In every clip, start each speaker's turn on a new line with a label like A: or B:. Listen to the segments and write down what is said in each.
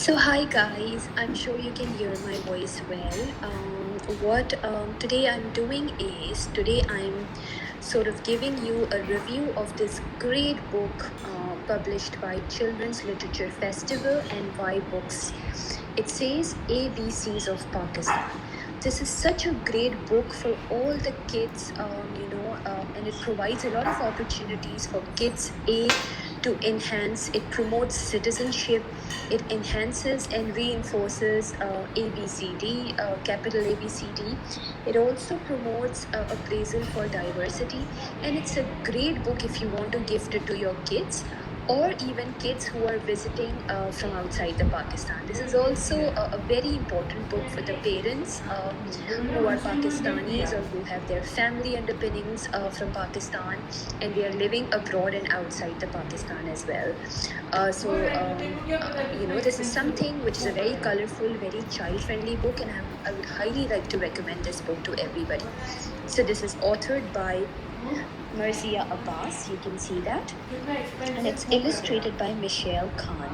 A: So hi guys, I'm sure you can hear my voice well. What today I'm doing is today I'm sort of giving you a review of this great book published by Children's Literature Festival and Y Books. It says ABCs of Pakistan. This is such a great book for all the kids, and it provides a lot of opportunities for kids. To enhance, it promotes citizenship, it enhances and reinforces ABCD, capital ABCD. It also promotes appraisal for diversity, and it's a great book if you want to gift it to your kids or even kids who are visiting from outside the Pakistan. This is also a very important book for the parents who are Pakistanis or who have their family underpinnings from Pakistan and they are living abroad and outside the Pakistan as well. This is something which is a very colorful, very child-friendly book, and I would highly like to recommend this book to everybody. So this is authored by Marzia Abbas, you can see that, and it's illustrated by Michelle Khan.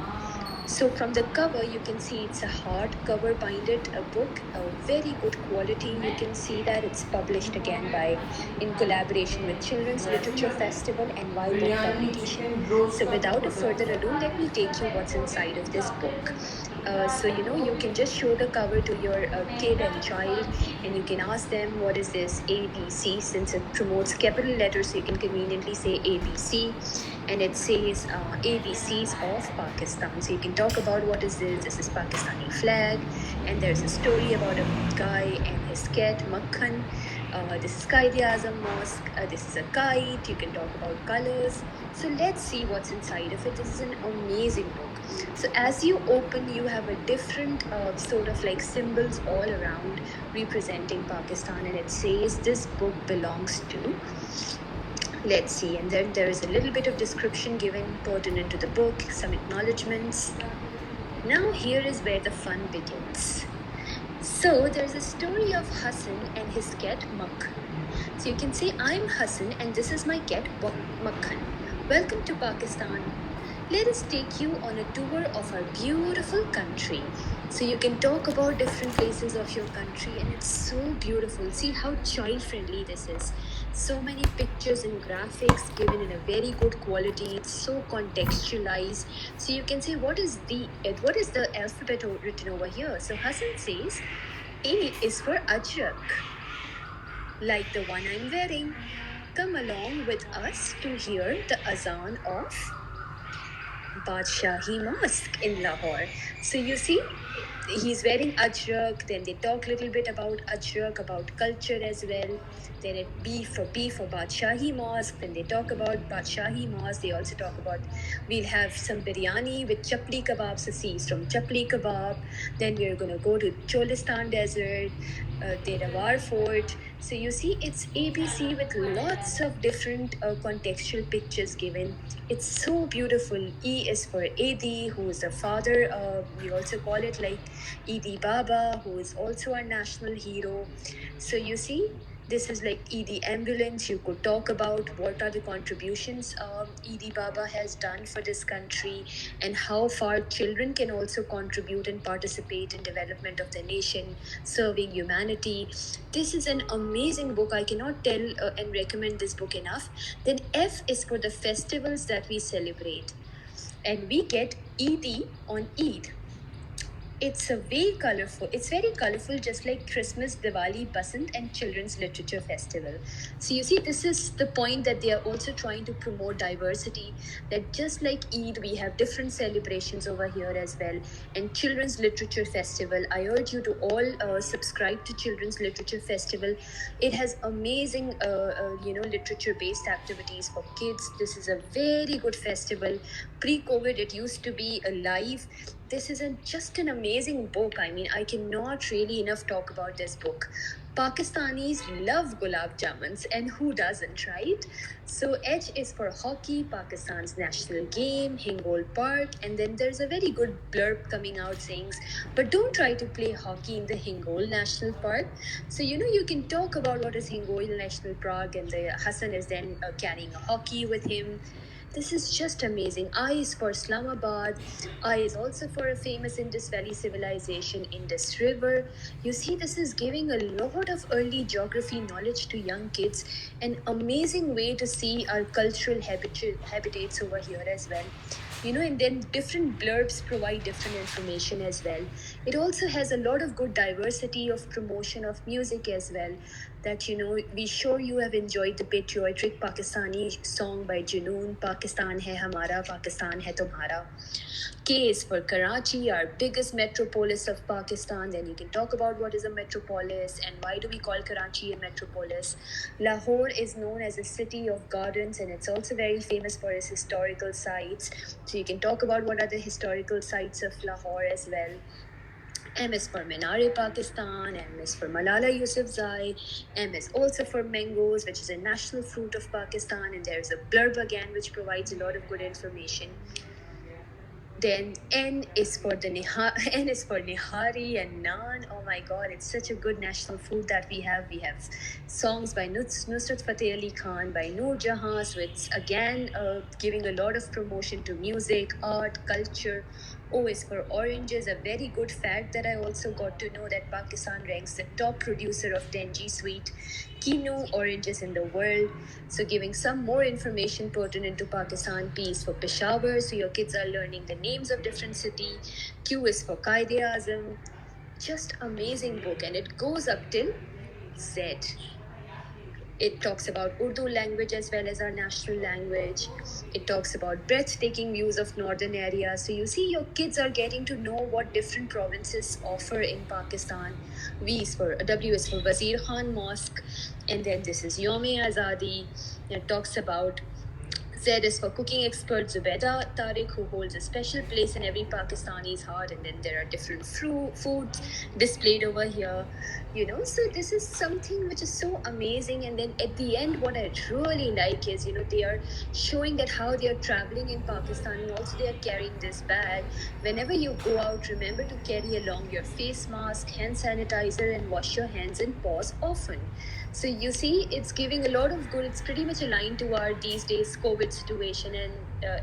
A: So from the cover, you can see it's a hardcover binded book, a very good quality. You can see that it's published again by in collaboration with Children's Literature Festival and Y Book Publication. So without a further ado, let me take you what's inside of this book. You can just show the cover to your kid and child, and you can ask them what is this ABC, since it promotes capital letters, so you can conveniently say ABC, and it says ABCs of Pakistan. So you can talk about what is this. This is Pakistani flag, and there's a story about a guy and his cat Makhan. This is Qaid-e-Azam Mosque. This is a kite. You can talk about colors. So let's see what's inside of it. This is an amazing book. So as you open, you have a different sort of like symbols all around representing Pakistan, and it says this book belongs to. Let's see, and then there is a little bit of description given pertinent to the book, some acknowledgements. Now here is where the fun begins. So there's a story of Hassan and his cat Makhan. So you can say, I'm Hassan and this is my cat Makhan. Welcome to Pakistan. Let us take you on a tour of our beautiful country. So you can talk about different places of your country, and it's so beautiful. See how child friendly this is. So many pictures and graphics given in a very good quality. It's so contextualized. So you can say, what is the alphabet written over here? So Hassan says, A is for Ajrak, like the one I'm wearing. Come along with us to hear the azan of Badshahi Mosque in Lahore. So you see, he's wearing ajrak. Then they talk a little bit about ajrak, about culture as well. Then it B for Badshahi Mosque. Then they talk about Badshahi Mosque. They also talk about we'll have some biryani with chapli kebab. So see, from chapli kebab. Then we're gonna go to Cholistan Desert, Derawar Fort. So you see, it's ABC with lots of different contextual pictures given. It's so beautiful. E is for Edi, who is the father. We also call it like Edi Baba, who is also our national hero. So you see, this is like Edi ambulance. You could talk about what are the contributions Edi Baba has done for this country and how far children can also contribute and participate in development of the nation, serving humanity. This is an amazing book. I cannot tell and recommend this book enough. Then F is for the festivals that we celebrate. And we get Eid on Eid. It's very colorful, just like Christmas, Diwali, Basant, and Children's Literature Festival. So you see, this is the point that they are also trying to promote diversity, that just like Eid, we have different celebrations over here as well. And Children's Literature Festival, I urge you to all subscribe to Children's Literature Festival. It has amazing literature based activities for kids. This is a very good festival. Pre-COVID, it used to be alive. This is just an amazing book. I mean, I cannot really enough talk about this book. Pakistanis love gulab jamuns, and who doesn't, right? So H is for hockey, Pakistan's national game, Hingol Park, and then there's a very good blurb coming out saying, but don't try to play hockey in the Hingol National Park. So you can talk about what is Hingol National Park, and the Hassan is then carrying a hockey with him. This is just amazing. I is for Islamabad. I is also for a famous Indus Valley civilization, Indus River. You see, this is giving a lot of early geography knowledge to young kids. An amazing way to see our cultural habitats over here as well. And then different blurbs provide different information as well. It also has a lot of good diversity of promotion of music as well. That we sure you have enjoyed the patriotic Pakistani song by Junoon, Pakistan hai hamara, Pakistan hai tumhara. K is for Karachi, our biggest metropolis of Pakistan. Then you can talk about what is a metropolis and why do we call Karachi a metropolis. Lahore is known as a city of gardens and it's also very famous for its historical sites. So you can talk about what are the historical sites of Lahore as well. M is for Minar-e-Pakistan, M is for Malala Yousafzai, M is also for mangoes, which is a national fruit of Pakistan, and there's a blurb again which provides a lot of good information. Then N is for N is for Nihari and Naan. Oh my God, it's such a good national food that we have. We have songs by Nusrat Fateh Ali Khan, by Noor Jahan. So it's again giving a lot of promotion to music, art, culture. O is for oranges, a very good fact that I also got to know that Pakistan ranks the top producer of Tenji sweet Kinu oranges in the world. So giving some more information pertinent to Pakistan. P is for Peshawar, so your kids are learning the names of different city. Q is for Qaid-e-Azam. Just amazing book and it goes up till Z. It talks about Urdu language as well as our national language. It talks about breathtaking views of northern areas. So you see your kids are getting to know what different provinces offer in Pakistan. W is for Wazir Khan Mosque. And then this is Yom-e-Azadi. It talks about Z is for cooking expert Zubeda Tariq, who holds a special place in every Pakistani's heart. And then there are different foods displayed over here, So this is something which is so amazing. And then at the end, what I really like is, they are showing that how they are traveling in Pakistan and also they are carrying this bag. Whenever you go out, remember to carry along your face mask, hand sanitizer, and wash your hands and paws often. So you see, it's giving a lot of good. It's pretty much aligned to our these days COVID situation and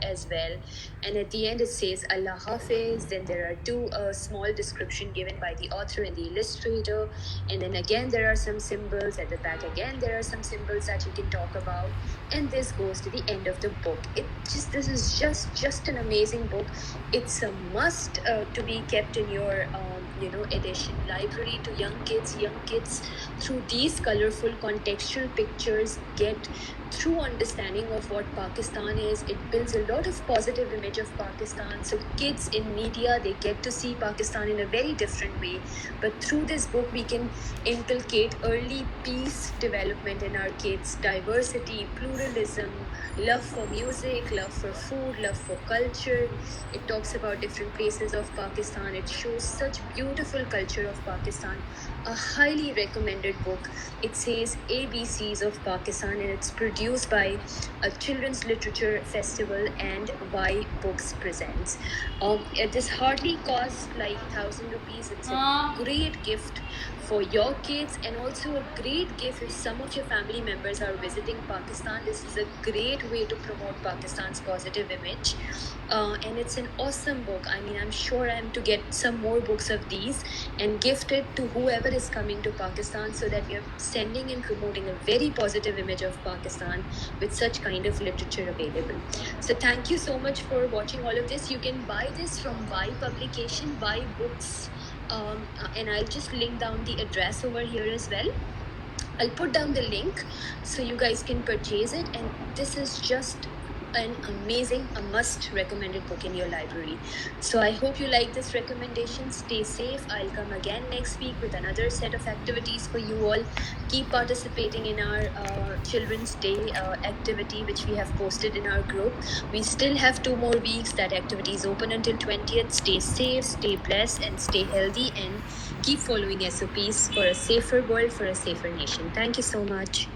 A: as well. And at the end, it says Allah Hafiz. Then there are two small description given by the author and the illustrator. And then again, there are some symbols at the back. Again, there are some symbols that you can talk about. And this goes to the end of the book. This is just an amazing book. It's a must to be kept in your edition library to young kids. Young kids through these colorful contextual pictures get true understanding of what Pakistan is. It builds a lot of positive image of Pakistan. So kids in media, they get to see Pakistan in a very different way. But through this book, we can inculcate early peace development in our kids, diversity, pluralism, love for music, love for food, love for culture. It talks about different places of Pakistan. It shows such beautiful culture of Pakistan. A highly recommended book. It says ABCs of Pakistan and it's produced by a Children's Literature Festival and Y Books Presents. This hardly costs like 1,000 rupees. It's a great gift for your kids and also a great gift if some of your family members are visiting Pakistan. This is a great way to promote Pakistan's positive image. And it's an awesome book. I mean, I'm sure I'm to get some more books of these and gift it to whoever is coming to Pakistan so that we are sending and promoting a very positive image of Pakistan with such kind of literature available. So thank you so much for watching all of this. You can buy this from Y Publication, Y Books. And I'll just link down the address over here as well. I'll put down the link so you guys can purchase it. And this is just an amazing, a must recommended book in your library. So I hope you like this recommendation. Stay safe. I'll come again next week with another set of activities for you all. Keep participating in our Children's Day activity which we have posted in our group. We still have 2 more weeks. That activity is open until 20th. Stay safe, stay blessed and stay healthy and keep following SOPs for a safer world, for a safer nation. Thank you so much.